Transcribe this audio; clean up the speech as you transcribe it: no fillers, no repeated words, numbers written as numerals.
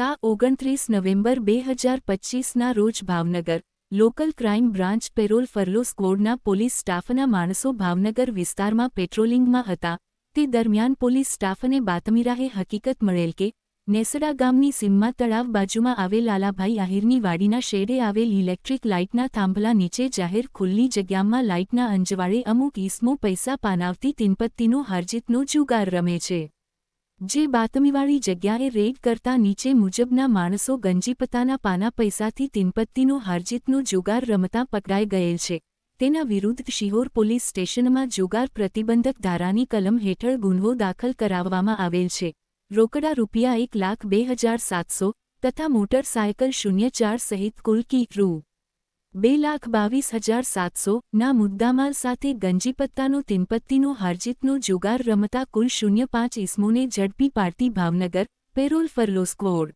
તા 29 નવેમ્બર 2025ના રોજ Bhavnagar local crime branch parole furlough સ્ક્વોડના પોલીસ સ્ટાફના માણસો ભાવનગર વિસ્તારમાં પેટ્રોલિંગમાં હતા તે દરમિયાન પોલીસ સ્ટાફને બાતમીરાહે હકીકત મળેલ કે નેસડા ગામની સીમમાં તળાવ બાજુમાં આવેલ લાલાભાઈ આહિરની વાડીના શેડે આવેલ ઇલેક્ટ્રિક લાઇટના થાંભલા નીચે જાહેર ખુલ્લી જગ્યામાં લાઇટના અંજવાળે અમુક ઈસમો પૈસા પાનાવતી તીનપત્તીનો હારજીતનો જુગાર રમે છે। જે બાતમીવાળી જગ્યાએ રેડ કરતા નીચે મુજબના માણસો ગંજીપતાના પાના પૈસાથી તીનપત્તીનો હારજીતનો જુગાર રમતા પકડાઈ ગયેલ છે। તેના વિરુદ્ધ શિહોર પોલીસ સ્ટેશનમાં જુગાર પ્રતિબંધક ધારાની કલમ હેઠળ ગુન્હો દાખલ કરાવવામાં આવેલ છે। રોકડા રૂપિયા 1,02,700 તથા મોટરસાયકલ 04 સહિત કુલ કી રૂ 2,22,700 ના મુદ્દામાલ સાથે ગંજીપત્તાનો તીનપત્તીનો હારજીતનો જુગાર રમતા કુલ 05 ઈસમોને ઝડપી પાડતી ભાવનગર પેરોલ ફરલો સ્ક્વોડ।